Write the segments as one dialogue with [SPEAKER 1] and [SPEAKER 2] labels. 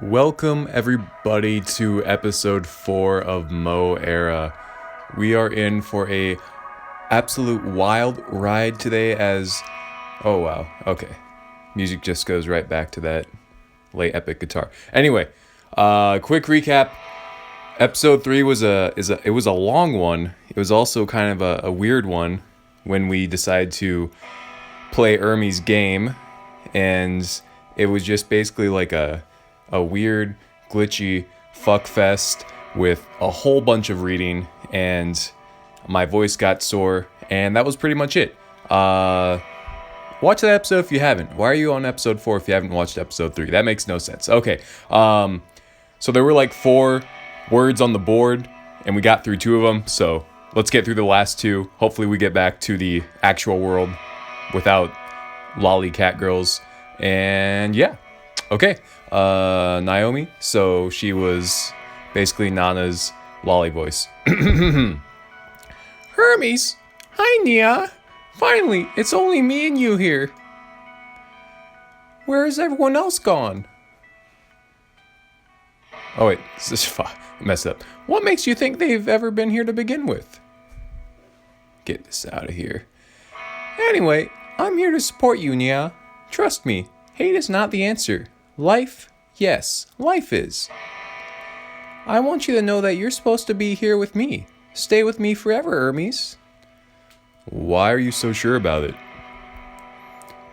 [SPEAKER 1] Welcome everybody to episode 4 of Mo Era. We are in for a absolute wild ride today as oh wow, okay. Music just goes right back to that late epic guitar. Anyway, quick recap. Episode 3 was it was a long one. It was also kind of a weird one when we decided to play Ermi's game, and it was just basically like a weird, glitchy fuck fest with a whole bunch of reading, and my voice got sore, and that was pretty much it. Watch that episode if you haven't. Why are you on episode 4 if you haven't watched episode 3? That makes no sense. Okay, so there were like 4 words on the board, and we got through 2 of them, so let's get through the last 2. Hopefully we get back to the actual world without lolly cat girls, and yeah. Okay, Naomi, so she was basically Nana's lolly voice. Hermes! Hi, Nia! Finally, it's only me and you here. Where is everyone else gone? Oh wait, this is messed up. What makes you think they've ever been here to begin with? Get this out of here. Anyway, I'm here to support you, Nia. Trust me, hate is not the answer. Life? Yes, life is. I want you to know that you're supposed to be here with me. Stay with me forever, Hermes. Why are you so sure about it?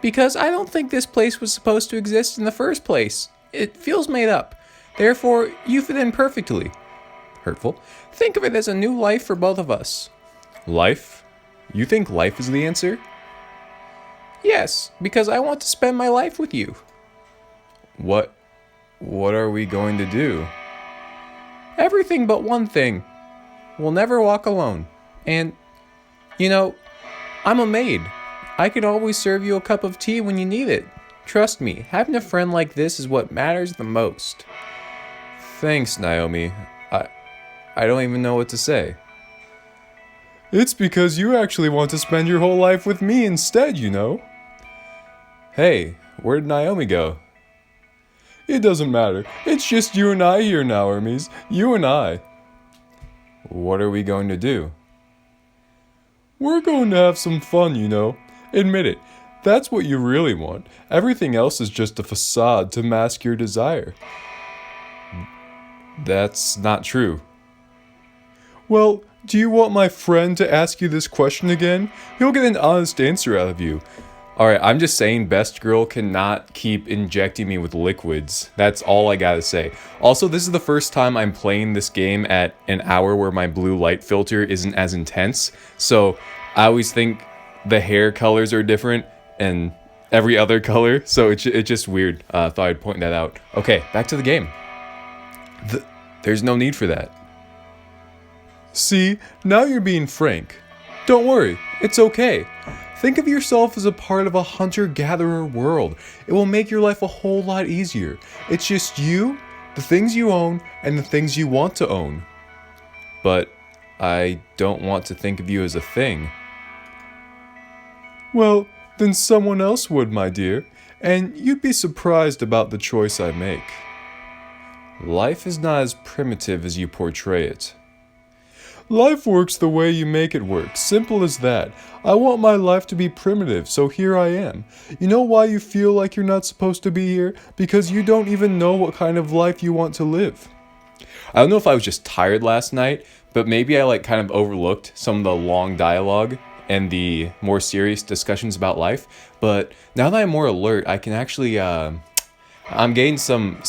[SPEAKER 1] Because I don't think this place was supposed to exist in the first place. It feels made up. Therefore, you fit in perfectly. Hurtful. Think of it as a new life for both of us. Life? You think life is the answer? Yes, because I want to spend my life with you. What are we going to do? Everything but one thing. We'll never walk alone. And, I'm a maid. I could always serve you a cup of tea when you need it. Trust me, having a friend like this is what matters the most. Thanks, Naomi. I don't even know what to say. It's because you actually want to spend your whole life with me instead, you know. Hey, where'd Naomi go? It doesn't matter. It's just you and I here now, Hermes. You and I. What are we going to do? We're going to have some fun, you know. Admit it. That's what you really want. Everything else is just a facade to mask your desire. That's not true. Well, do you want my friend to ask you this question again? He'll get an honest answer out of you. Alright, I'm just saying Best Girl cannot keep injecting me with liquids. That's all I gotta say. Also, this is the first time I'm playing this game at an hour where my blue light filter isn't as intense. So, I always think the hair colors are different and every other color. So, it's just weird. Thought I'd point that out. Okay, back to the game. There's no need for that. See, now you're being frank. Don't worry, it's okay. Think of yourself as a part of a hunter-gatherer world. It will make your life a whole lot easier. It's just you, the things you own, and the things you want to own. But I don't want to think of you as a thing. Well, then someone else would, my dear, and you'd be surprised about the choice I make. Life is not as primitive as you portray it. Life works the way you make it work. Simple as that. I want my life to be primitive, so here I am. You know why you feel like you're not supposed to be here? Because you don't even know what kind of life you want to live. I don't know if I was just tired last night, but maybe I kind of overlooked some of the long dialogue and the more serious discussions about life. But now that I'm more alert, I can actually I'm getting some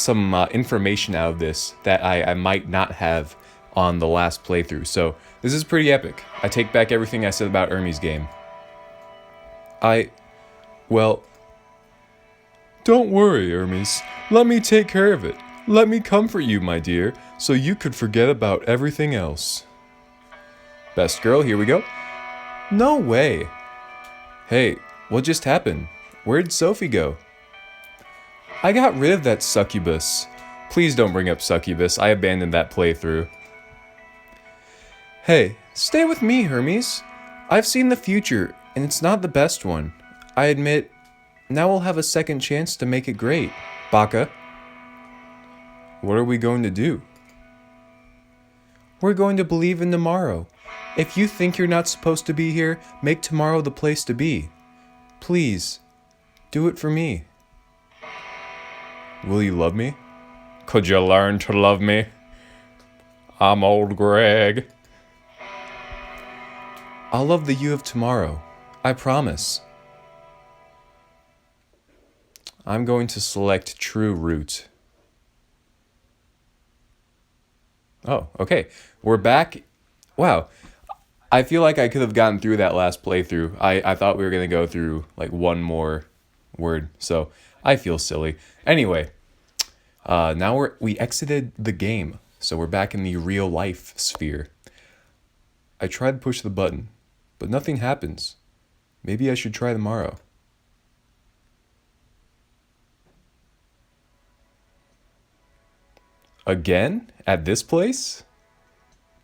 [SPEAKER 1] information out of this that I might not have on the last playthrough, so this is pretty epic. I take back everything I said about Ermi's game. Well, don't worry, Hermes. Let me take care of it. Let me comfort you, my dear, so you could forget about everything else. Best Girl, here we go. No way. Hey, what just happened? Where'd Sophie go? I got rid of that succubus. Please don't bring up succubus. I abandoned that playthrough. Hey, stay with me, Hermes. I've seen the future, and it's not the best one. I admit, now we'll have a second chance to make it great. Baka. What are we going to do? We're going to believe in tomorrow. If you think you're not supposed to be here, make tomorrow the place to be. Please, do it for me. Will you love me? Could you learn to love me? I'm old Greg. I'll love the you of tomorrow. I promise. I'm going to select true root. Oh, okay. We're back. Wow. I feel like I could have gotten through that last playthrough. I thought we were going to go through like one more word. So I feel silly. Anyway, now we exited the game. So we're back in the real life sphere. I tried to push the button, but nothing happens. Maybe I should try tomorrow. Again? At this place?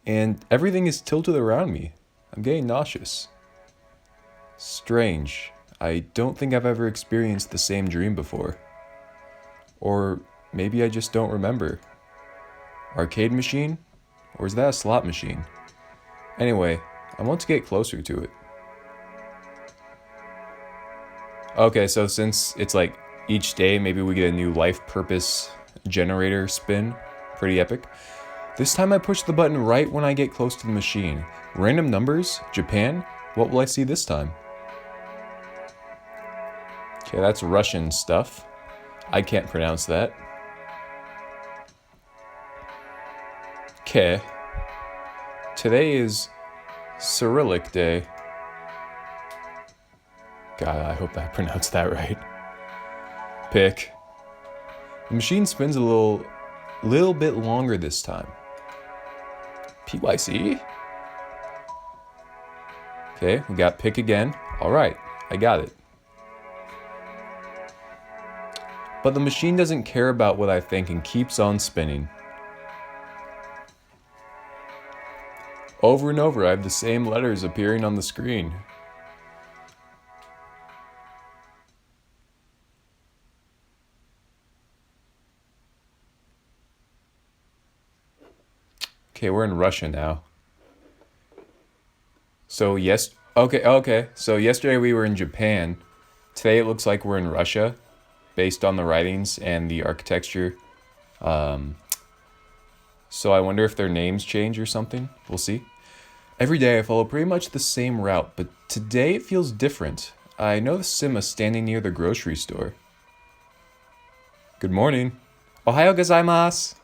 [SPEAKER 1] And everything is tilted around me. I'm getting nauseous. Strange. I don't think I've ever experienced the same dream before. Or maybe I just don't remember. Arcade machine? Or is that a slot machine? Anyway, I want to get closer to it. Okay, so since it's like each day, maybe we get a new life purpose generator spin. Pretty epic. This time I push the button right when I get close to the machine. Random numbers? Japan? What will I see this time? Okay, that's Russian stuff. I can't pronounce that. Okay. Today is Cyrillic Day. God, I hope I pronounced that right. Pick. The machine spins a little bit longer this time. PYC? Okay, we got pick again. Alright, I got it. But the machine doesn't care about what I think and keeps on spinning. Over and over, I have the same letters appearing on the screen. Okay, we're in Russia now. So okay. So yesterday we were in Japan. Today it looks like we're in Russia, based on the writings and the architecture. So I wonder if their names change or something. We'll see. Every day I follow pretty much the same route, but today it feels different. I noticed Sima standing near the grocery store. Good morning. Ohayo gozaimasu.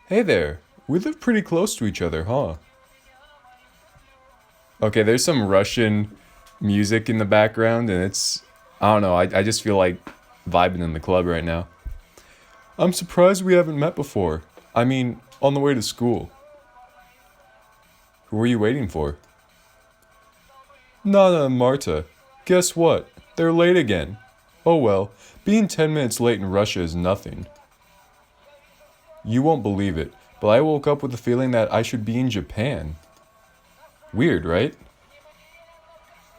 [SPEAKER 1] Hey there. We live pretty close to each other, huh? Okay, there's some Russian music in the background, and I don't know, I just feel like vibing in the club right now. I'm surprised we haven't met before. I mean, on the way to school. Who are you waiting for? Nana and Marta. Guess what? They're late again. Oh well, being 10 minutes late in Russia is nothing. You won't believe it, but I woke up with the feeling that I should be in Japan. Weird, right?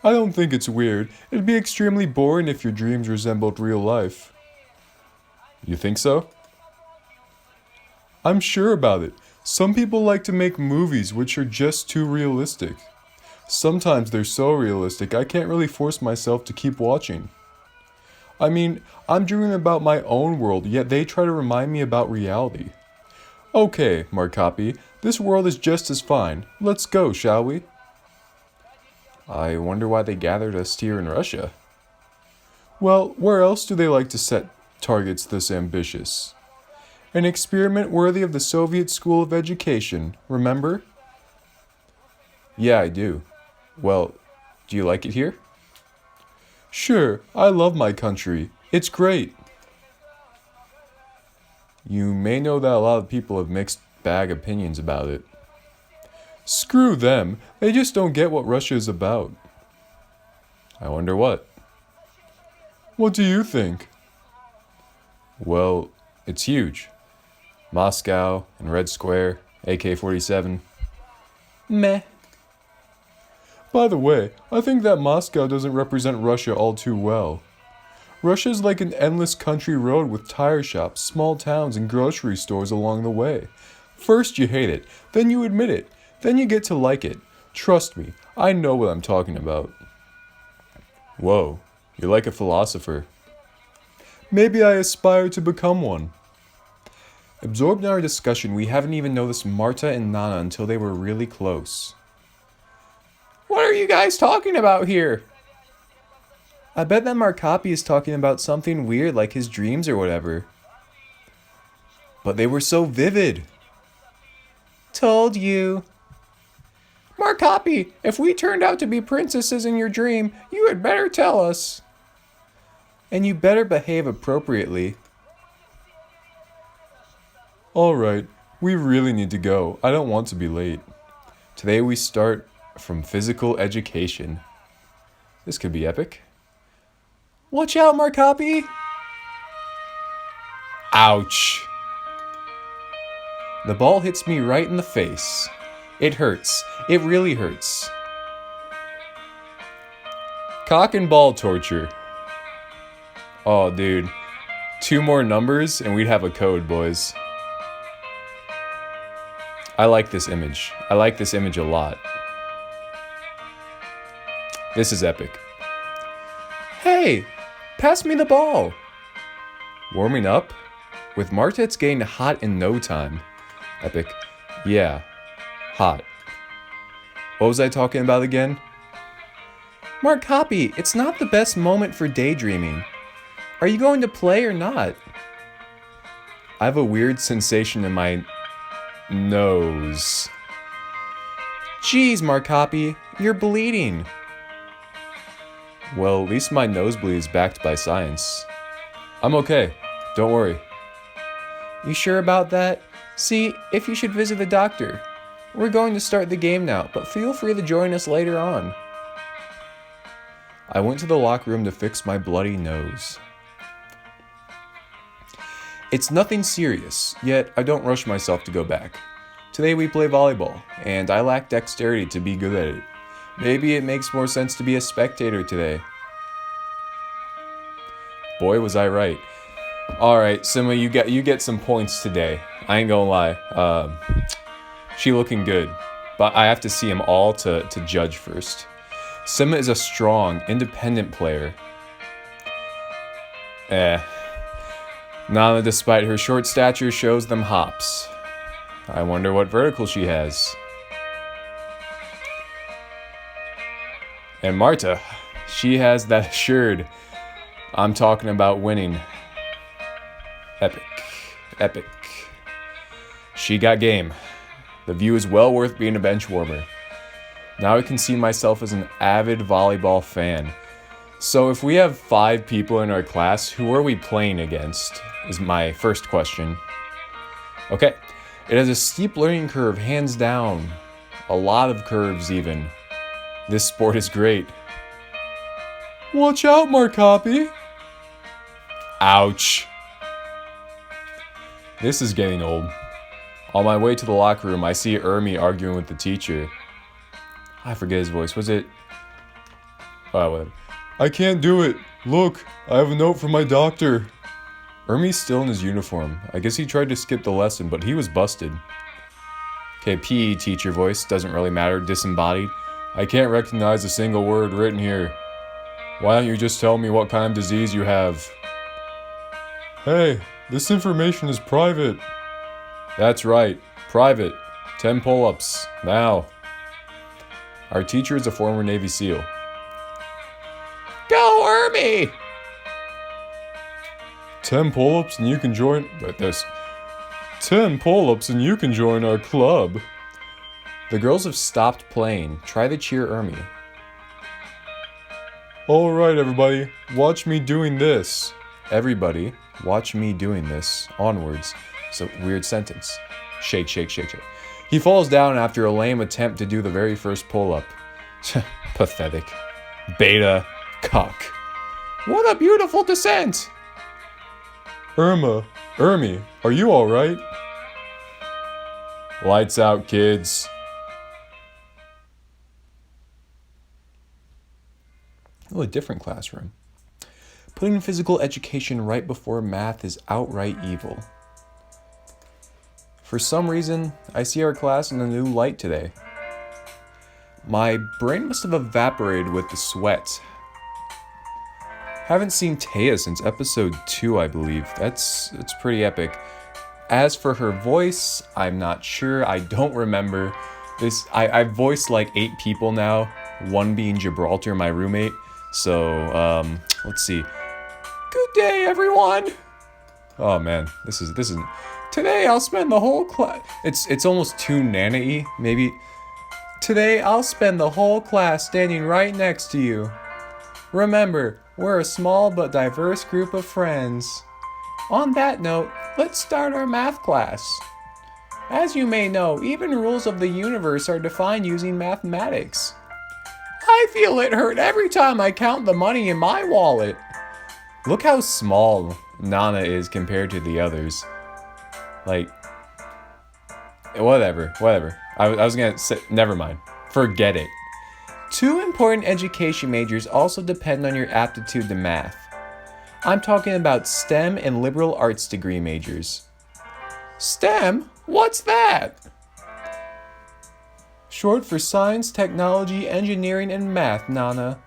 [SPEAKER 1] I don't think it's weird. It'd be extremely boring if your dreams resembled real life. You think so? I'm sure about it. Some people like to make movies which are just too realistic. Sometimes they're so realistic I can't really force myself to keep watching. I mean, I'm dreaming about my own world, yet they try to remind me about reality. Okay, Markapi, this world is just as fine. Let's go, shall we? I wonder why they gathered us here in Russia. Well, where else do they like to set targets this ambitious? An experiment worthy of the Soviet School of Education, remember? Yeah, I do. Well, do you like it here? Sure, I love my country. It's great. You may know that a lot of people have mixed bag opinions about it. Screw them. They just don't get what Russia is about. I wonder what. What do you think? Well, it's huge. Moscow and Red Square, AK-47. Meh. By the way, I think that Moscow doesn't represent Russia all too well. Russia's like an endless country road with tire shops, small towns, and grocery stores along the way. First you hate it, then you admit it, then you get to like it. Trust me, I know what I'm talking about. Whoa, you're like a philosopher. Maybe I aspire to become one. Absorbed in our discussion, we haven't even noticed Marta and Nana until they were really close. What are you guys talking about here? I bet that Markapi is talking about something weird like his dreams or whatever. But they were so vivid. Told you. Markapi, if we turned out to be princesses in your dream, you had better tell us. And you better behave appropriately. Alright, we really need to go. I don't want to be late. Today we start from physical education. This could be epic. Watch out, Markapi! Ouch. The ball hits me right in the face. It hurts. It really hurts. Cock and ball torture. Oh, dude. 2 more numbers and we'd have a code, boys. I like this image. I like this image a lot. This is epic. Hey, pass me the ball. Warming up? With Marta, it's getting hot in no time. Epic. Yeah, hot. What was I talking about again? Markapi, it's not the best moment for daydreaming. Are you going to play or not? I have a weird sensation in my nose. Jeez, Markapi, you're bleeding. Well, at least my nosebleed is backed by science. I'm okay. Don't worry. You sure about that? See, if you should visit the doctor. We're going to start the game now, but feel free to join us later on. I went to the locker room to fix my bloody nose. It's nothing serious, yet I don't rush myself to go back. Today we play volleyball, and I lack dexterity to be good at it. Maybe it makes more sense to be a spectator today. Boy, was I right. Alright, Sima, you get some points today. I ain't gonna lie. She looking good. But I have to see them all to judge first. Sima is a strong, independent player. Nana, despite her short stature, shows them hops. I wonder what vertical she has. And Marta, she has that assured. I'm talking about winning. Epic. Epic. She got game. The view is well worth being a bench warmer. Now I can see myself as an avid volleyball fan. So if we have 5 people in our class, who are we playing against? Is my first question. Okay. It has a steep learning curve, hands down. A lot of curves, even. This sport is great. Watch out, Markapi! Ouch. This is getting old. On my way to the locker room, I see Ermi arguing with the teacher. I forget his voice. Was it? Oh, whatever. I can't do it. Look, I have a note from my doctor. Ermi's still in his uniform. I guess he tried to skip the lesson, but he was busted. Okay, PE teacher voice. Doesn't really matter. Disembodied. I can't recognize a single word written here. Why don't you just tell me what kind of disease you have? Hey, this information is private. That's right. Private. 10 pull-ups. Now. Our teacher is a former Navy SEAL. Go, Ermi! 10 pull-ups and you can join... But this... 10 pull-ups and you can join our club. The girls have stopped playing. Try to cheer Ermi. Alright, everybody. Watch me doing this. Everybody, watch me doing this. Onwards. It's a weird sentence. Shake, shake, shake, shake. He falls down after a lame attempt to do the very first pull-up. Pathetic. Beta. Cock. What a beautiful descent! Ermi, are you alright? Lights out, kids. Oh, a different classroom. Putting physical education right before math is outright evil. For some reason, I see our class in a new light today. My brain must have evaporated with the sweat. Haven't seen Taya since episode 2, I believe. It's pretty epic. As for her voice, I'm not sure. I don't remember. I've voiced like 8 people now, one being Gibraltar, my roommate. So, let's see. Good day, everyone! Oh man, this isn't. Today I'll spend the whole class. It's almost too Nana-y, maybe. Today I'll spend the whole class standing right next to you. Remember, we're a small but diverse group of friends. On that note, let's start our math class. As you may know, even rules of the universe are defined using mathematics. I feel it hurt every time I count the money in my wallet. Look how small Nana is compared to the others. Like, whatever. I was gonna say, never mind. Forget it. 2 important education majors also depend on your aptitude to math. I'm talking about STEM and liberal arts degree majors. STEM? What's that? Short for science, technology, engineering, and math, Nana.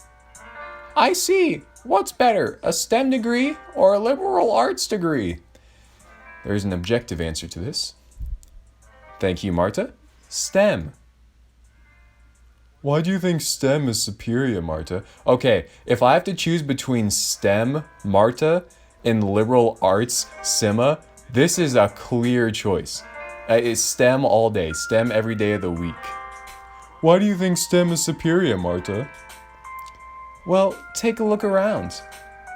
[SPEAKER 1] I see. What's better, a STEM degree or a liberal arts degree? There's an objective answer to this. Thank you, Marta. STEM. Why do you think STEM is superior, Marta? Okay, if I have to choose between STEM, Marta, and liberal arts, Sima, this is a clear choice. It's STEM all day, STEM every day of the week. Why do you think STEM is superior, Marta? Well, take a look around.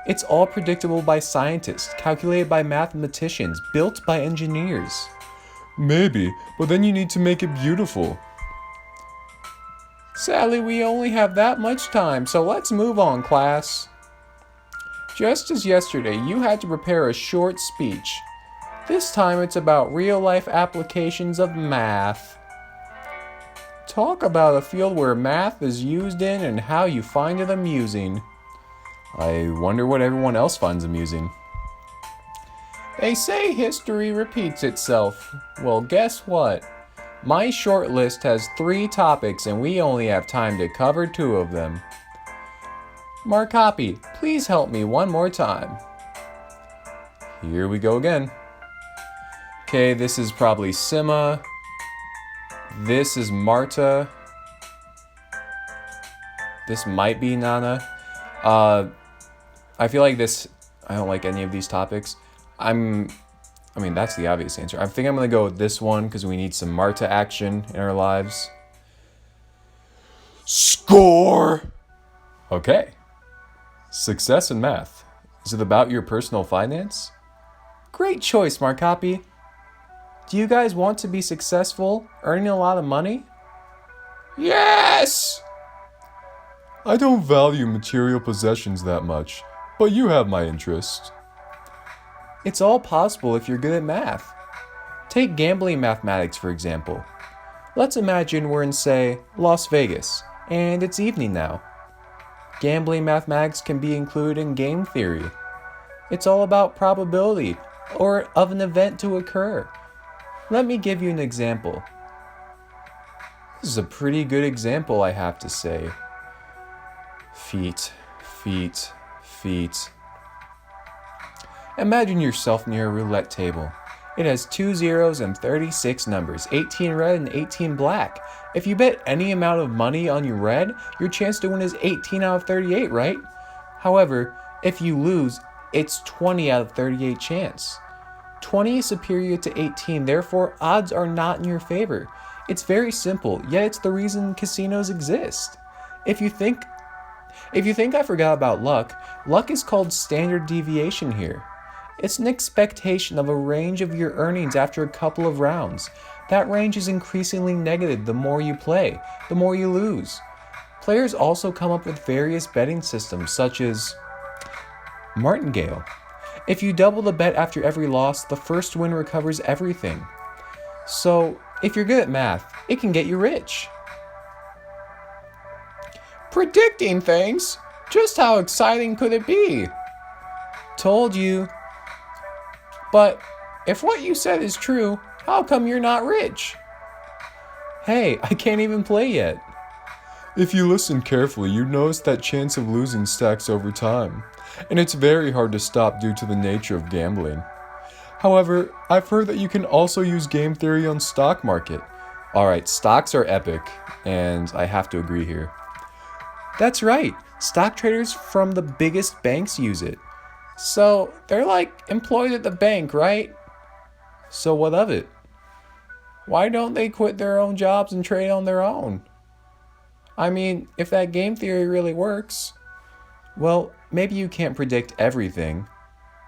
[SPEAKER 1] It's all predictable by scientists, calculated by mathematicians, built by engineers. Maybe, but then you need to make it beautiful. Sadly, we only have that much time, so let's move on, class. Just as yesterday, you had to prepare a short speech. This time it's about real-life applications of math. Talk about a field where math is used in and how you find it amusing. I wonder what everyone else finds amusing. They say history repeats itself. Well, guess what? My short list has 3 topics and we only have time to cover 2 of them. Markapi, please help me one more time. Here we go again. Okay, this is probably Sima. This is Marta. This might be Nana. I feel like I don't like any of these topics. That's the obvious answer. I think I'm going to go with this one because we need some Marta action in our lives. Score! Okay. Success in math. Is it about your personal finance? Great choice, Markapi. Do you guys want to be successful, earning a lot of money? Yes! I don't value material possessions that much, but you have my interest. It's all possible if you're good at math. Take gambling mathematics, for example. Let's imagine we're in, say, Las Vegas, and it's evening now. Gambling mathematics can be included in game theory. It's all about probability, or of an event to occur. Let me give you an example. This is a pretty good example, I have to say. Feet. Imagine yourself near a roulette table. It has 2 zeros and 36 numbers, 18 red and 18 black. If you bet any amount of money on your red, your chance to win is 18 out of 38, right? However, if you lose, it's 20 out of 38 chance. 20 is superior to 18, therefore odds are not in your favor. It's very simple, yet it's the reason casinos exist. If you think I forgot about luck, luck is called standard deviation here. It's an expectation of a range of your earnings after a couple of rounds. That range is increasingly negative the more you play, the more you lose. Players also come up with various betting systems such as martingale. If you double the bet after every loss, the first win recovers everything. So, if you're good at math, it can get you rich. Predicting things? Just how exciting could it be? Told you. But if what you said is true, how come you're not rich? Hey, I can't even play yet. If you listen carefully, you'd notice that chance of losing stacks over time, and it's very hard to stop due to the nature of gambling. However, I've heard that you can also use game theory on stock market. Alright, stocks are epic, and I have to agree here. That's right, stock traders from the biggest banks use it. So, they're like employed at the bank, right? So what of it? Why don't they quit their own jobs and trade on their own? I mean, if that game theory really works, well, maybe you can't predict everything.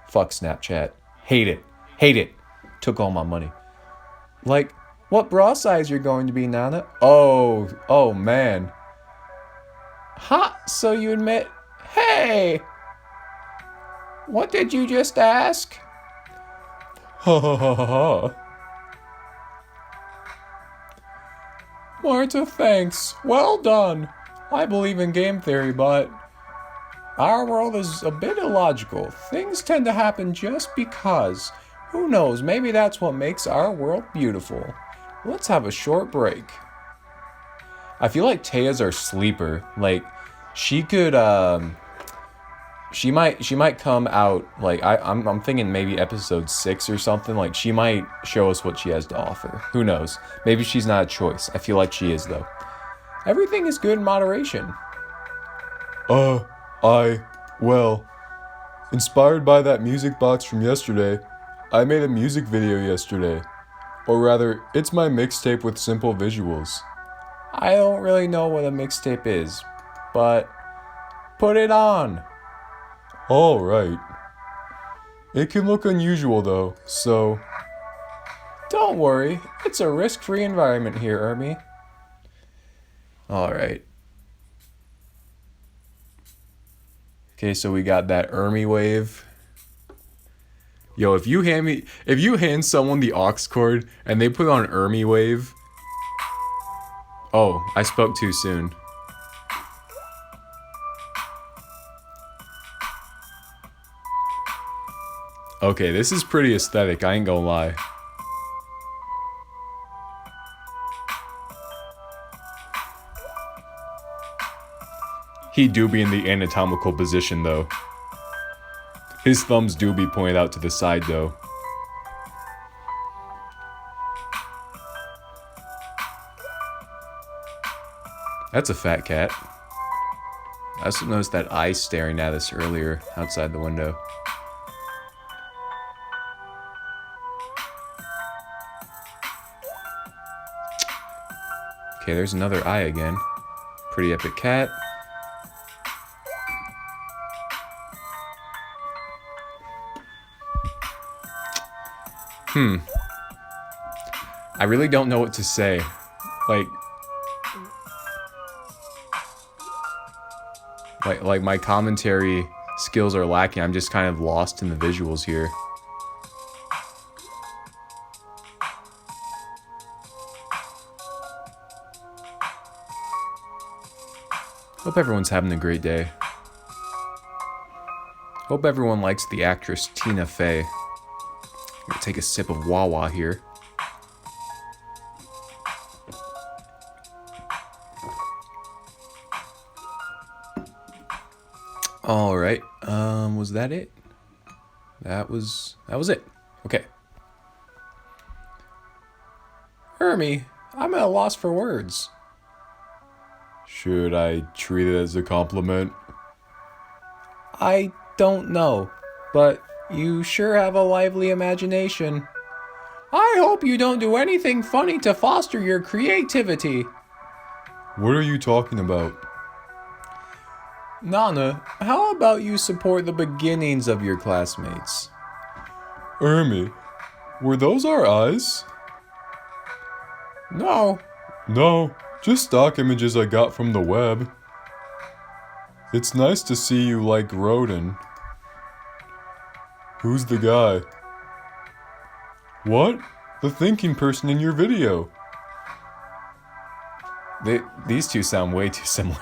[SPEAKER 1] Fuck Snapchat. Hate it. Hate it. Took all my money. Like, what bra size you're going to be, Nana? Oh man. Ha, so you admit, hey! What did you just ask? Ha ha ha ha ha. Marta, thanks. Well done. I believe in game theory, but our world is a bit illogical. Things tend to happen just because. Who knows, maybe that's what makes our world beautiful. Let's have a short break. I feel like Taya's our sleeper. Like, she could, she might come out, like, I'm thinking maybe episode 6 or something. Like, she might show us what she has to offer. Who knows? Maybe she's not a choice. I feel like she is, though. Everything is good in moderation. Well, inspired by that music box from yesterday, I made a music video yesterday. Or rather, it's my mixtape with simple visuals. I don't really know what a mixtape is, but put it on. Alright. It can look unusual though, so... Don't worry, it's a risk-free environment here, Ermi. Alright. Okay, so we got that Ermi wave. Yo, if you hand someone the aux cord and they put on Ermi wave... Oh, I spoke too soon. Okay, this is pretty aesthetic, I ain't gonna lie. He do be in the anatomical position though. His thumbs do be pointed out to the side though. That's a fat cat. I also noticed that eye staring at us earlier outside the window. Okay, there's another eye again. Pretty epic cat. I really don't know what to say. Like my commentary skills are lacking. I'm just kind of lost in the visuals here. Hope everyone's having a great day. Hope everyone likes the actress Tina Fey. I'm gonna take a sip of Wawa here. All right. Was that it? That was it. Okay. Ermi, I'm at a loss for words. Should I treat it as a compliment? I don't know, but you sure have a lively imagination. I hope you don't do anything funny to foster your creativity. What are you talking about? Nana, how about you support the beginnings of your classmates? Ermi, were those our eyes? No, just stock images I got from the web. It's nice to see you like Rodin. Who's the guy? What? The thinking person in your video. These two sound way too similar.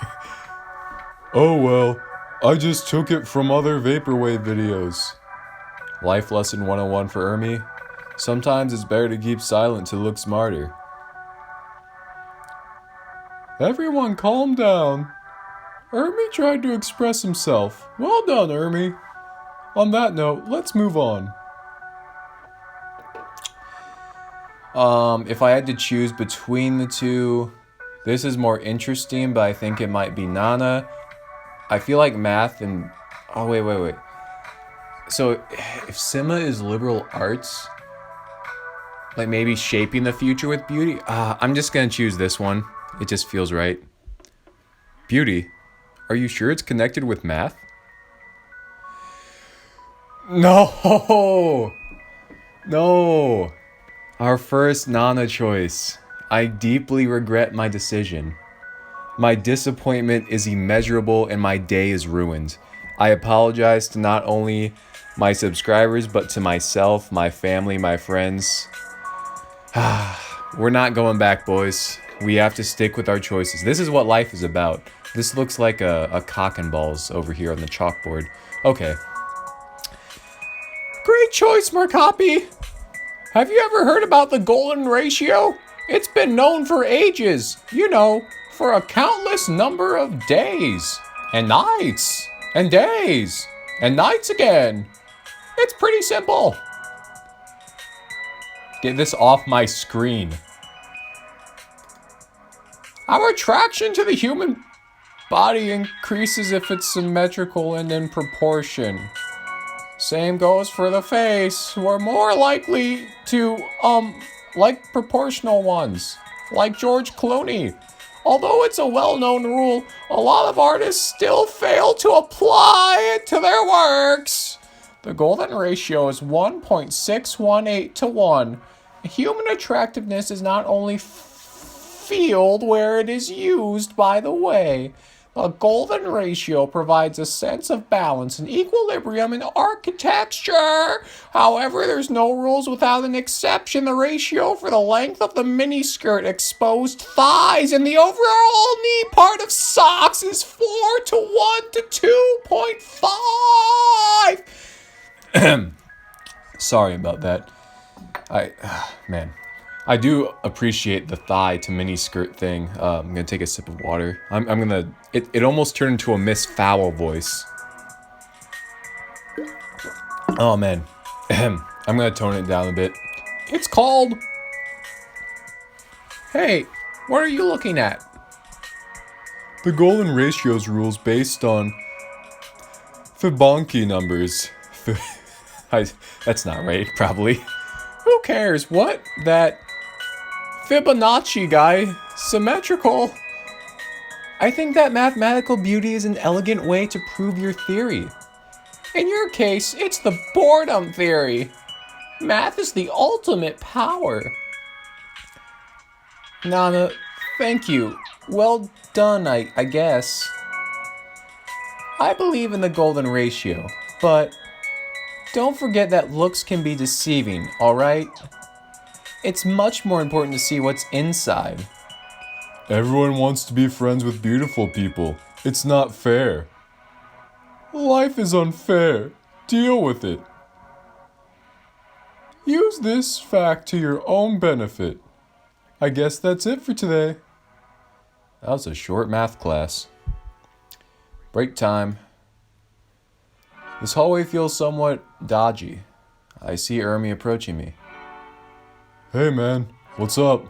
[SPEAKER 1] Oh well, I just took it from other vaporwave videos. Life lesson 101 for Ermi. Sometimes it's better to keep silent to look smarter. Everyone calm down. Ermi tried to express himself. Well done, Ermi. On that note, let's move on. If I had to choose between the two, this is more interesting, but I think it might be Nana. I feel like math and... Oh, wait. So, if Sima is liberal arts, like maybe shaping the future with beauty, I'm just gonna choose this one. It just feels right. Beauty? Are you sure it's connected with math? No! Our first Nana choice. I deeply regret my decision. My disappointment is immeasurable and my day is ruined. I apologize to not only my subscribers, but to myself, my family, my friends. We're not going back, boys. We have to stick with our choices. This is what life is about. This looks like a cock and balls over here on the chalkboard. Okay. Great choice, Markapi. Have you ever heard about the golden ratio? It's been known for ages. You know, for a countless number of days. And nights. And days. And nights again. It's pretty simple. Get this off my screen. Our attraction to the human body increases if it's symmetrical and in proportion. Same goes for the face. We're more likely to, like proportional ones. Like George Clooney. Although it's a well-known rule, a lot of artists still fail to apply it to their works. The golden ratio is 1.618 to 1. Human attractiveness is not only field where it is used, by the way. The golden ratio provides a sense of balance and equilibrium in architecture. However, there's no rules without an exception. The ratio for the length of the miniskirt, exposed thighs, and the overall knee part of socks is 4 to 1 to 2.5. Sorry about that. I do appreciate the thigh to mini skirt thing. I'm gonna take a sip of water. It almost turned into a Miss Fowl voice. Oh man. I'm gonna tone it down a bit. It's called... Hey, what are you looking at? The golden ratios rules based on Fibonacci numbers. That's not right, probably. Who cares? What? That Fibonacci guy? Symmetrical? I think that mathematical beauty is an elegant way to prove your theory. In your case, it's the boredom theory. Math is the ultimate power. Nana, thank you. Well done, I guess. I believe in the golden ratio, but don't forget that looks can be deceiving, alright? It's much more important to see what's inside. Everyone wants to be friends with beautiful people. It's not fair. Life is unfair. Deal with it. Use this fact to your own benefit. I guess that's it for today. That was a short math class. Break time. This hallway feels somewhat dodgy. I see Ermi approaching me. Hey man, what's up?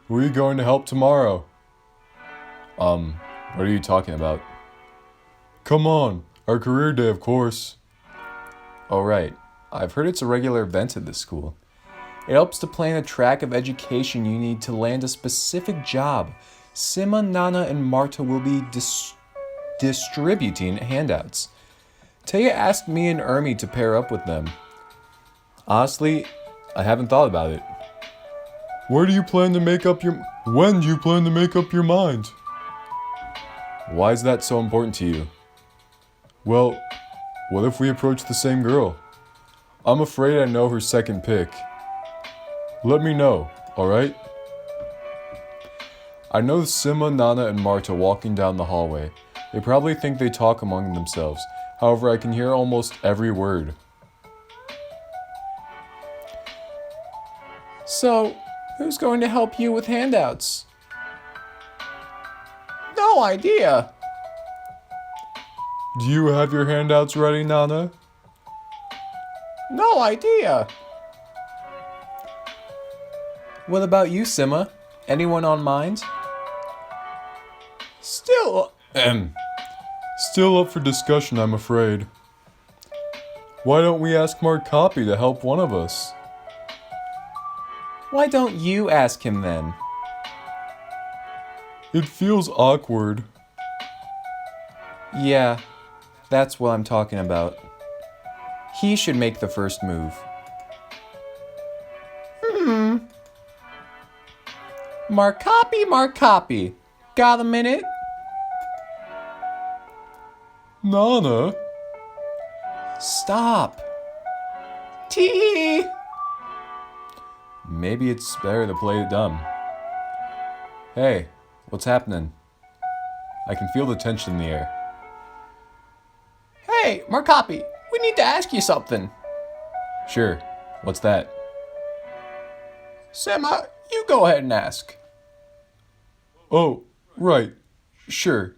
[SPEAKER 1] Who are you going to help tomorrow? What are you talking about? Come on, our career day, of course. Oh right, I've heard it's a regular event at this school. It helps to plan a track of education you need to land a specific job. Sima, Nana, and Marta will be distributing handouts. Taya asked me and Ermi to pair up with them. Honestly, I haven't thought about it. When do you plan to make up your mind? Why is that so important to you? Well, what if we approach the same girl? I'm afraid I know her second pick. Let me know, alright? I know Sima, Nana, and Marta walking down the hallway. They probably think they talk among themselves. However, I can hear almost every word. So, who's going to help you with handouts? No idea. Do you have your handouts ready, Nana? No idea. What about you, Sima? Anyone on mind? Still up for discussion, I'm afraid. Why don't we ask Mark Copy to help one of us? Why don't you ask him then? It feels awkward. Yeah, that's what I'm talking about. He should make the first move. Mark Copy. Got a minute? Nana? Stop. Tee. Maybe it's better to play it dumb. Hey, what's happening? I can feel the tension in the air. Hey, Mark Copy, we need to ask you something. Sure, what's that? Sema, you go ahead and ask. Oh, right. Sure.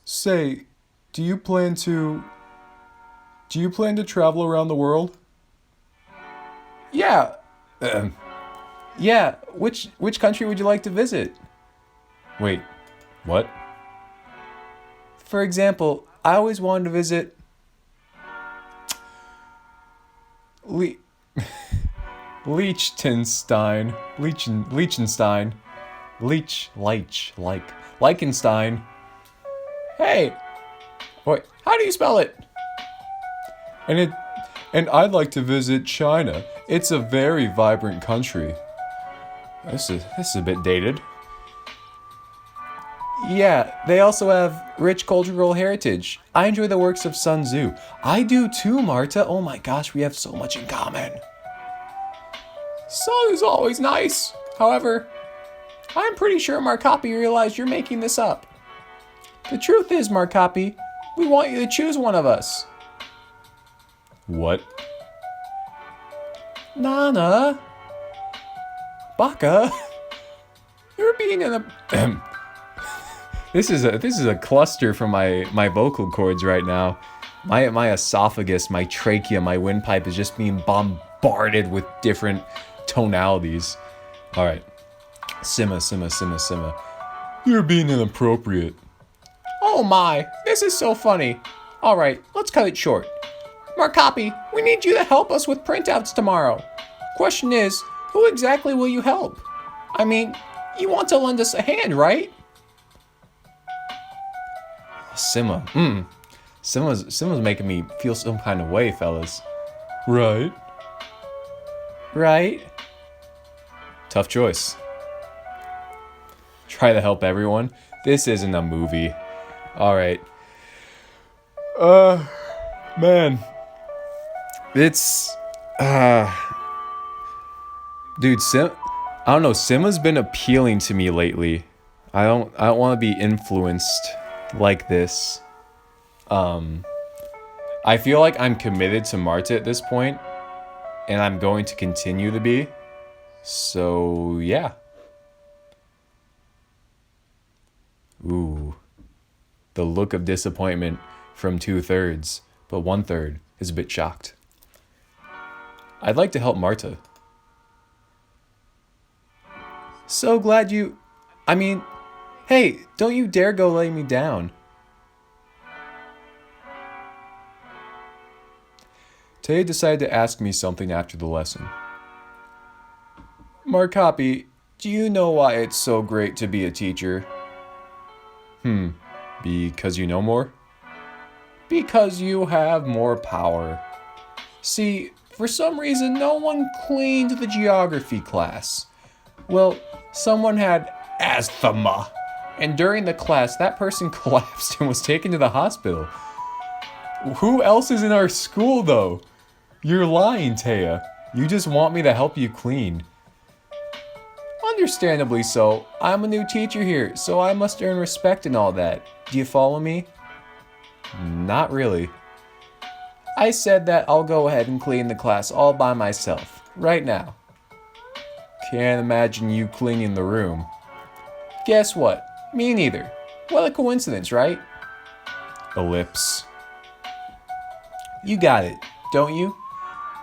[SPEAKER 1] Say, do you plan to travel around the world? Yeah. Yeah, which country would you like to visit? Wait, what? For example, I always wanted to visit Liechtenstein. Liechtenstein. Hey, wait, how do you spell it? And I'd like to visit China. It's a very vibrant country. This is a bit dated. Yeah, they also have rich cultural heritage. I enjoy the works of Sun Tzu. I do too, Marta. Oh my gosh, we have so much in common. Sun is always nice. However, I'm pretty sure Mark Copy realized you're making this up. The truth is, Mark Copy, we want you to choose one of us. What? Nana? Baka? You're being in a... This is a cluster from my vocal cords right now. My esophagus, my trachea, my windpipe is just being bombarded with different tonalities. All right. Sima. You're being inappropriate. Oh my, this is so funny. All right, let's cut it short. Mark Copy, we need you to help us with printouts tomorrow. Question is, who exactly will you help? I mean, you want to lend us a hand, right? Sima. Sima's making me feel some kind of way, fellas. Right? Tough choice. Try to help everyone. This isn't a movie. Alright. Man. It's... Dude, I don't know, Sima's been appealing to me lately. I don't want to be influenced like this. I feel like I'm committed to Marta at this point, and I'm going to continue to be. So, yeah. Ooh. The look of disappointment from 2/3, but 1/3 is a bit shocked. I'd like to help Marta. So glad you... I mean, hey, don't you dare go laying me down. Tay decided to ask me something after the lesson. Mark Copy, do you know why it's so great to be a teacher? Because you know more? Because you have more power. See, for some reason, no one cleaned the geography class. Well, someone had asthma. And during the class, that person collapsed and was taken to the hospital. Who else is in our school, though? You're lying, Taya. You just want me to help you clean. Understandably so. I'm a new teacher here, so I must earn respect and all that. Do you follow me? Not really. I said that I'll go ahead and clean the class all by myself, right now. Can't imagine you cleaning the room. Guess what? Me neither. What a coincidence, right? Ellipse. You got it, don't you?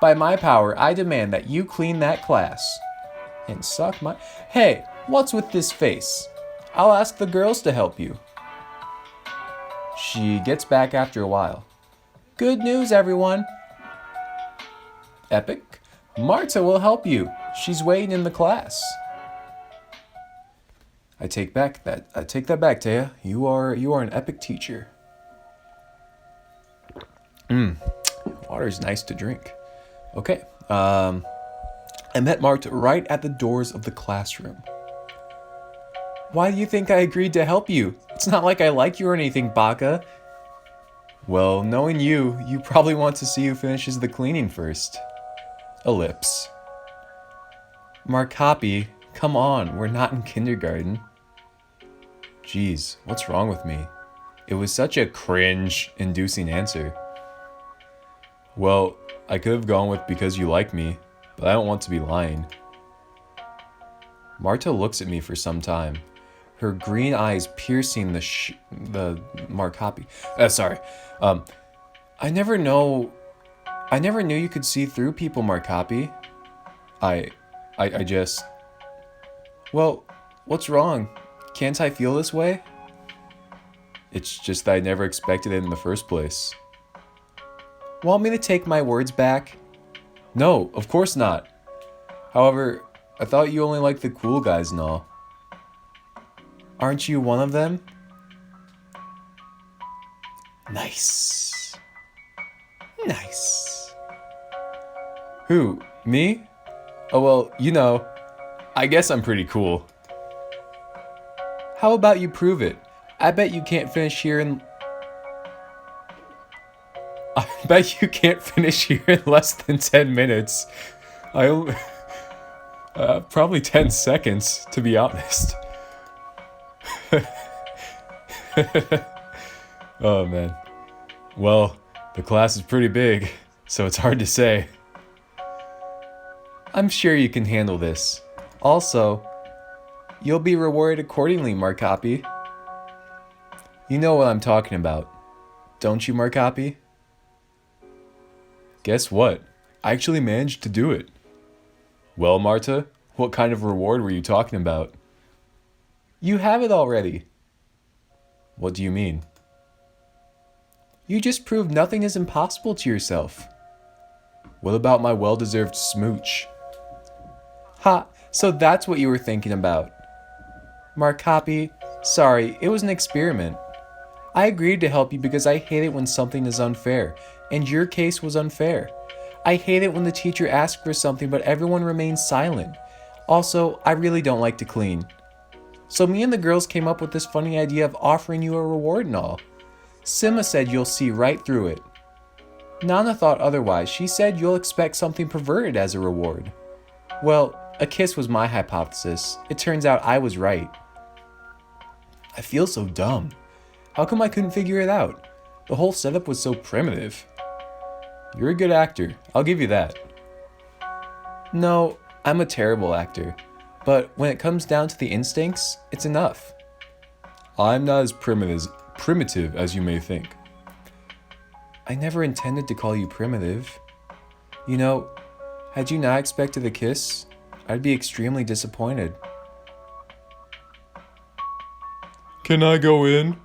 [SPEAKER 1] By my power, I demand that you clean that class. And suck my... Hey, what's with this face? I'll ask the girls to help you. She gets back after a while. Good news, everyone. Epic. Marta will help you. She's waiting in the class. I take that back, Taya. You are an epic teacher. Water's nice to drink. Okay. I met Marta right at the doors of the classroom. Why do you think I agreed to help you? It's not like I like you or anything, Baka. Well, knowing you probably want to see who finishes the cleaning first. Ellipse. Markapi, come on, we're not in kindergarten. Jeez, what's wrong with me? It was such a cringe-inducing answer. Well, I could have gone with because you like me, but I don't want to be lying. Marta looks at me for some time, her green eyes piercing the Markapi. Sorry. I never knew you could see through people, Markapi. I just... Well, what's wrong? Can't I feel this way? It's just that I never expected it in the first place. Want me to take my words back? No, of course not. However, I thought you only liked the cool guys and all. Aren't you one of them? Nice. Nice. Who? Me? Oh well, you know, I guess I'm pretty cool. How about you prove it? I bet you can't finish here in less than 10 minutes. Probably 10 seconds, to be honest. Oh man. Well, the class is pretty big, so it's hard to say. I'm sure you can handle this. Also, you'll be rewarded accordingly, Markapi. You know what I'm talking about, don't you, Markapi? Guess what? I actually managed to do it. Well, Marta, what kind of reward were you talking about? You have it already. What do you mean? You just proved nothing is impossible to yourself. What about my well-deserved smooch? Ha, so that's what you were thinking about. Markapi, sorry, it was an experiment. I agreed to help you because I hate it when something is unfair, and your case was unfair. I hate it when the teacher asks for something but everyone remains silent. Also, I really don't like to clean. So me and the girls came up with this funny idea of offering you a reward and all. Sima said you'll see right through it. Nana thought otherwise. She said you'll expect something perverted as a reward. Well, a kiss was my hypothesis. It turns out I was right. I feel so dumb. How come I couldn't figure it out? The whole setup was so primitive. You're a good actor, I'll give you that. No, I'm a terrible actor. But when it comes down to the instincts, it's enough. I'm not as primitive as you may think. I never intended to call you primitive. You know, had you not expected a kiss, I'd be extremely disappointed. Can I go in?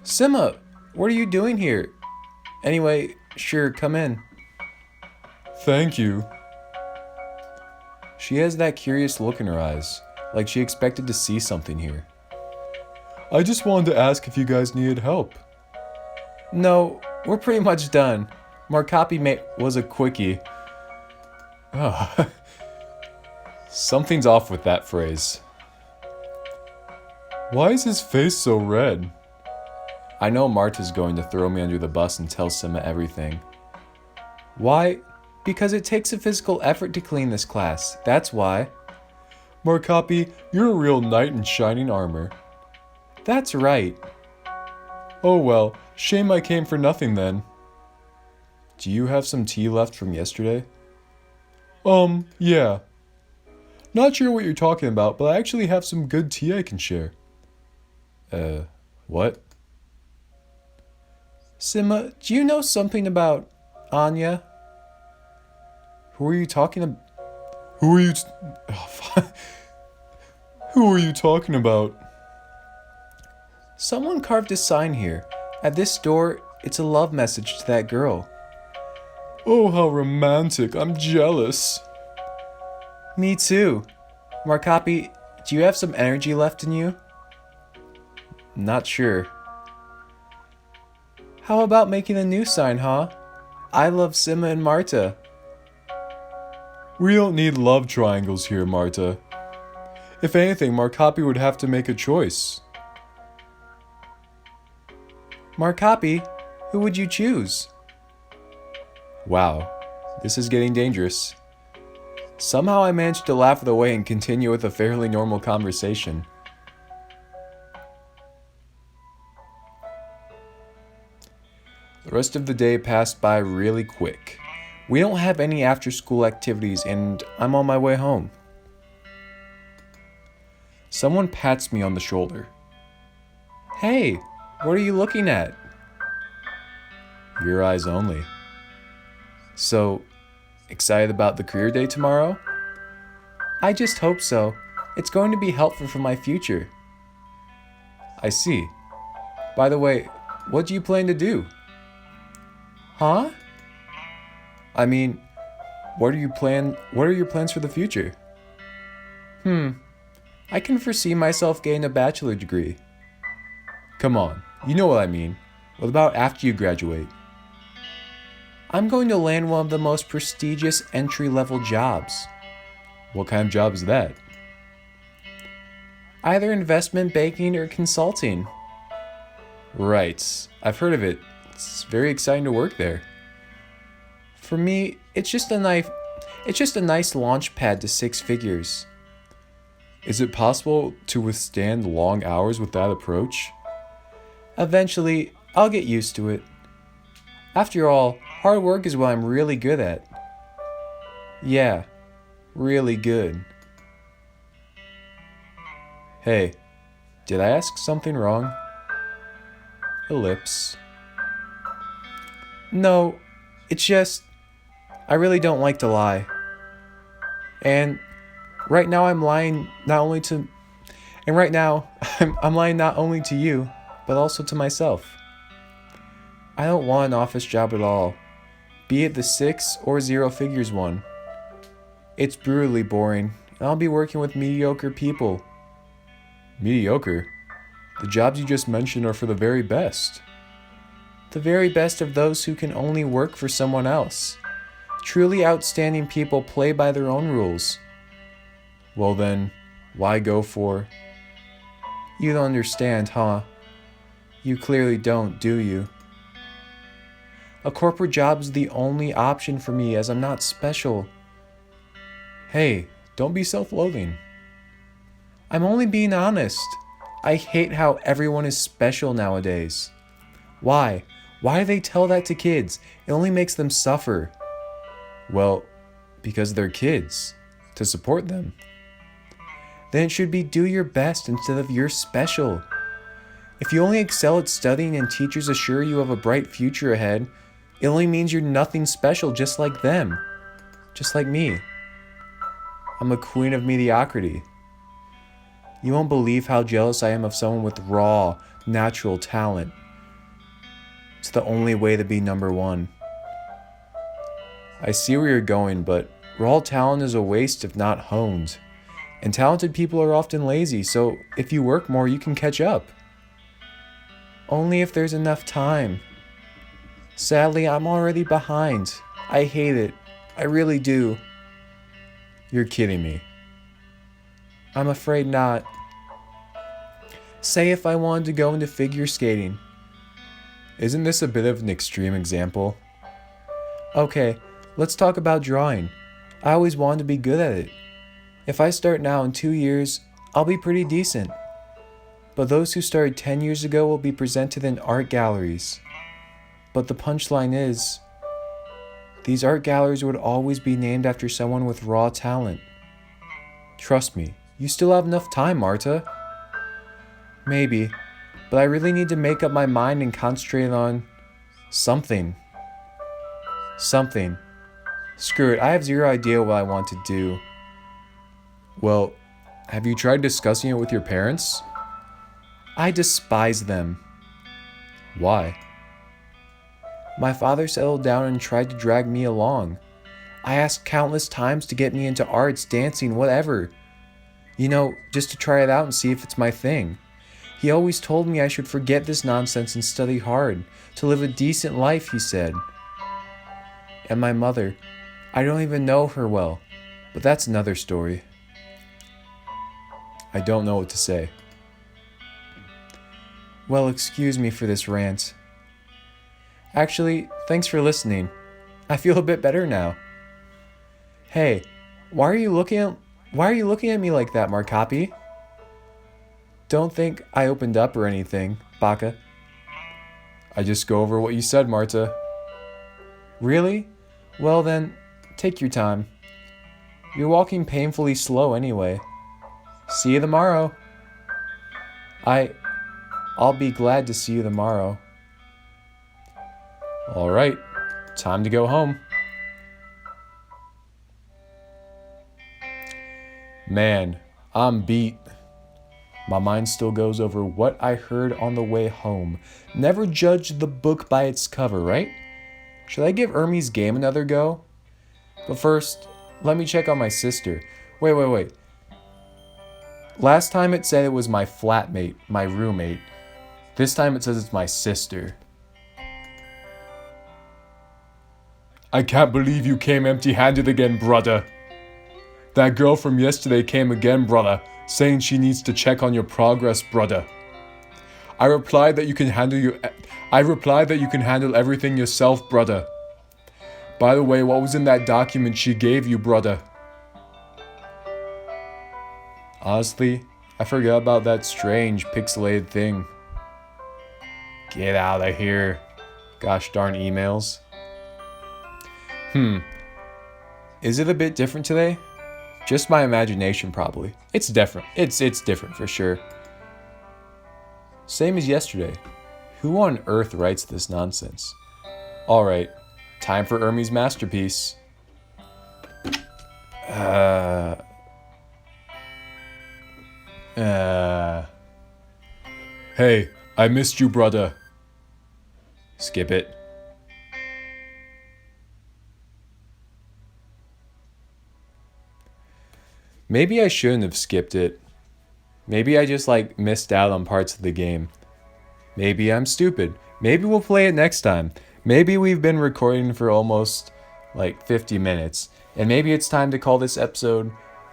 [SPEAKER 1] Sima, what are you doing here? Anyway, sure, come in. Thank you. She has that curious look in her eyes, like she expected to see something here. I just wanted to ask if you guys needed help. No, we're pretty much done. Markapi was a quickie. Oh. Something's off with that phrase. Why is his face so red? I know Marta's going to throw me under the bus and tell Sima everything. Why? Because it takes a physical effort to clean this class, that's why. Markapi, you're a real knight in shining armor. That's right. Oh well, shame I came for nothing then. Do you have some tea left from yesterday? Yeah. Not sure what you're talking about, but I actually have some good tea I can share. What? Sima, do you know something about Anya? Who are you talking about? Who are you Who are you talking about? Someone carved a sign here. At this door, it's a love message to that girl. Oh, how romantic. I'm jealous. Me too. Markapi, do you have some energy left in you? Not sure. How about making a new sign, huh? I love Sima and Marta. We don't need love triangles here, Marta. If anything, Markapi would have to make a choice. Markapi, who would you choose? Wow, this is getting dangerous. Somehow I managed to laugh it away and continue with a fairly normal conversation. The rest of the day passed by really quick. We don't have any after-school activities and I'm on my way home. Someone pats me on the shoulder. Hey, what are you looking at? Your eyes only. So, excited about the career day tomorrow? I just hope so. It's going to be helpful for my future. I see. By the way, what do you plan to do? Huh? I mean, what are your plans for the future? I can foresee myself getting a bachelor degree. Come on, you know what I mean. What about after you graduate? I'm going to land one of the most prestigious entry-level jobs. What kind of job is that? Either investment banking or consulting. Right, I've heard of it. It's very exciting to work there. For me, it's just a nice launch pad to 6 figures. Is it possible to withstand long hours with that approach? Eventually, I'll get used to it. After all, hard work is what I'm really good at. Yeah, really good. Hey, did I ask something wrong? Ellipse. No, it's just, I really don't like to lie. And right now I'm lying not only to you, but also to myself. I don't want an office job at all, be it the 6 or 0 figures one. It's brutally boring, and I'll be working with mediocre people. Mediocre? The jobs you just mentioned are for the very best. The very best of those who can only work for someone else. Truly outstanding people play by their own rules. Well then, why go for... You don't understand, huh? You clearly don't, do you? A corporate job is the only option for me as I'm not special. Hey, don't be self-loathing. I'm only being honest. I hate how everyone is special nowadays. Why? Why do they tell that to kids? It only makes them suffer. Well, because they're kids. To support them. Then it should be do your best instead of you're special. If you only excel at studying and teachers assure you have a bright future ahead, it only means you're nothing special just like them. Just like me. I'm a queen of mediocrity. You won't believe how jealous I am of someone with raw, natural talent. It's the only way to be number one. I see where you're going, but raw talent is a waste if not honed. And talented people are often lazy, so if you work more, you can catch up. Only if there's enough time. Sadly, I'm already behind. I hate it. I really do. You're kidding me. I'm afraid not. Say if I wanted to go into figure skating. Isn't this a bit of an extreme example? Okay, let's talk about drawing. I always wanted to be good at it. If I start now in 2 years, I'll be pretty decent. But those who started 10 years ago will be presented in art galleries. But the punchline is, these art galleries would always be named after someone with raw talent. Trust me, you still have enough time, Marta. Maybe, but I really need to make up my mind and concentrate on something. Something. Screw it, I have zero idea what I want to do. Well, have you tried discussing it with your parents? I despise them. Why? My father settled down and tried to drag me along. I asked countless times to get me into arts, dancing, whatever. You know, just to try it out and see if it's my thing. He always told me I should forget this nonsense and study hard, to live a decent life, he said. And my mother, I don't even know her well, but that's another story. I don't know what to say. Well, excuse me for this rant. Actually, thanks for listening. I feel a bit better now. Hey, why are you looking at me like that, Markapi? Don't think I opened up or anything, Baka. I just go over what you said, Marta. Really? Well then, take your time. You're walking painfully slow anyway. See you tomorrow. I'll be glad to see you tomorrow. All right, time to go home. Man, I'm beat. My mind still goes over what I heard on the way home. Never judge the book by its cover, right? Should I give Ermi's game another go? But first, let me check on my sister. Wait. Last time it said it was my flatmate, my roommate. This time it says it's my sister. I can't believe you came empty-handed again, brother. That girl from yesterday came again, brother, saying she needs to check on your progress, brother. I replied that you can handle everything yourself, brother. By the way, what was in that document she gave you, brother? Honestly, I forgot about that strange pixelated thing. Get out of here. Gosh darn emails. Is it a bit different today? Just my imagination, probably. It's different. It's different for sure. Same as yesterday. Who on earth writes this nonsense? Alright, time for Ermi's masterpiece. Hey, I missed you, brother. Skip it. Maybe I shouldn't have skipped it. Maybe I just missed out on parts of the game. Maybe I'm stupid. Maybe we'll play it next time. Maybe we've been recording for almost 50 minutes. And maybe it's time to call this episode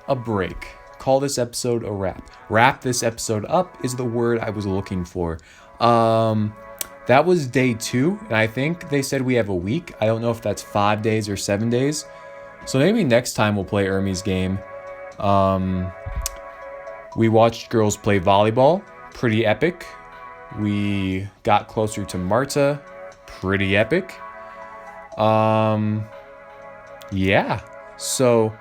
[SPEAKER 1] a break. Call this episode a wrap. Wrap this episode up is the word I was looking for. That was day 2. And I think they said we have a week. I don't know if that's 5 days or 7 days. So maybe next time we'll play Ermi's game. We watched girls play volleyball, pretty epic. We got closer to Marta, pretty epic. Yeah, so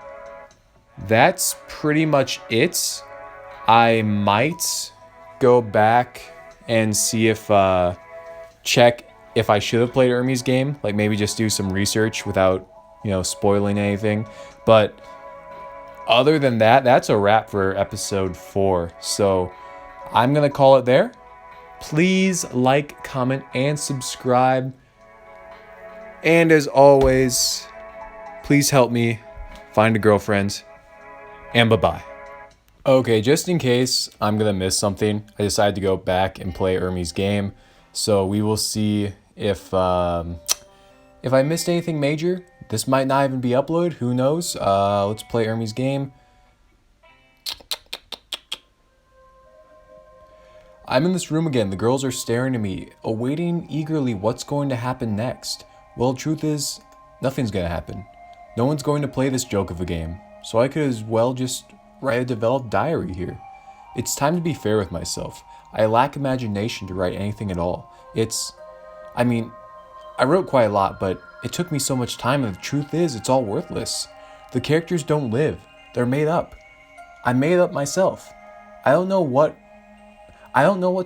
[SPEAKER 1] that's pretty much it. I might go back and see if, check if I should have played Ermi's game, maybe just do some research without, spoiling anything. But other than that, that's a wrap for episode 4. So I'm going to call it there. Please like, comment, and subscribe. And as always, please help me find a girlfriend. And bye-bye. Okay, just in case I'm going to miss something, I decided to go back and play Ermi's game. So we will see if I missed anything major. This might not even be uploaded. Who knows? Let's play Ermi's game. I'm in this room again. The girls are staring at me, awaiting eagerly what's going to happen next. Well, truth is, nothing's going to happen. No one's going to play this joke of a game. So I could as well just write a developed diary here. It's time to be fair with myself. I lack imagination to write anything at all. I mean, I wrote quite a lot, but it took me so much time, and the truth is, it's all worthless. The characters don't live. They're made up. I made up myself. I don't know what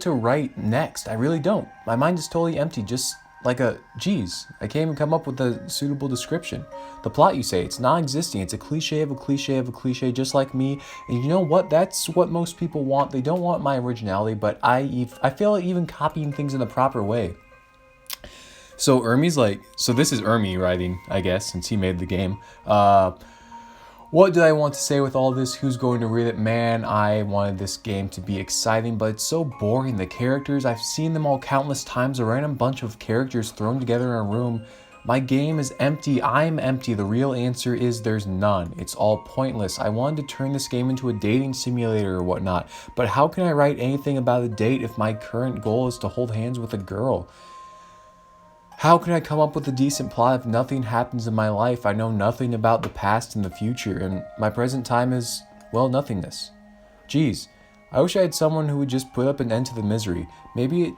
[SPEAKER 1] to write next. I really don't. My mind is totally empty, just like geez, I can't even come up with a suitable description. The plot, you say, it's non-existing. It's a cliche of a cliche of a cliche, just like me. And you know what? That's what most people want. They don't want my originality, but I fail at even copying things in the proper way. So so this is Ermi writing, I guess, since he made the game. What did I want to say with all this? Who's going to read it? Man, I wanted this game to be exciting, but it's so boring. The characters, I've seen them all countless times. A random bunch of characters thrown together in a room. My game is empty. I'm empty. The real answer is there's none. It's all pointless. I wanted to turn this game into a dating simulator or whatnot, but how can I write anything about a date if my current goal is to hold hands with a girl? How can I come up with a decent plot if nothing happens in my life? I know nothing about the past and the future, and my present time is, well, nothingness. Geez, I wish I had someone who would just put up an end to the misery. Maybe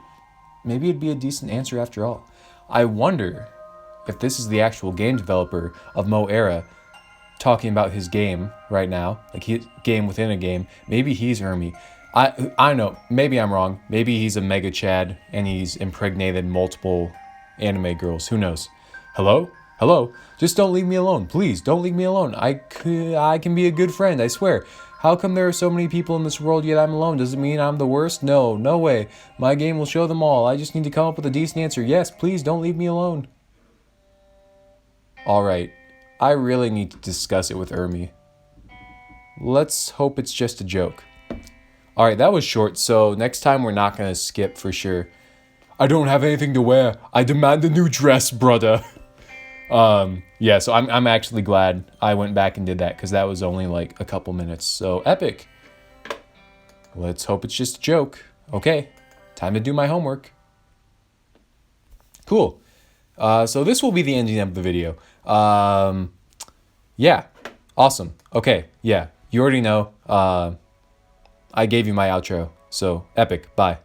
[SPEAKER 1] it'd be a decent answer after all. I wonder if this is the actual game developer of Mo Era talking about his game right now, like his game within a game. Maybe he's Ermi. I don't know. Maybe I'm wrong. Maybe he's a mega Chad and he's impregnated multiple anime girls. Who knows? Hello? Just don't leave me alone. Please, don't leave me alone. I can be a good friend, I swear. How come there are so many people in this world yet I'm alone? Does it mean I'm the worst? No way. My game will show them all. I just need to come up with a decent answer. Yes, please don't leave me alone. Alright, I really need to discuss it with Ermi. Let's hope it's just a joke. Alright, that was short, so next time we're not going to skip for sure. I don't have anything to wear. I demand a new dress, brother. Yeah, so I'm actually glad I went back and did that, because that was only like a couple minutes. So epic. Let's hope it's just a joke. Okay, time to do my homework. Cool. So this will be the ending of the video. Yeah, awesome. Okay, yeah, you already know. I gave you my outro, so epic. Bye.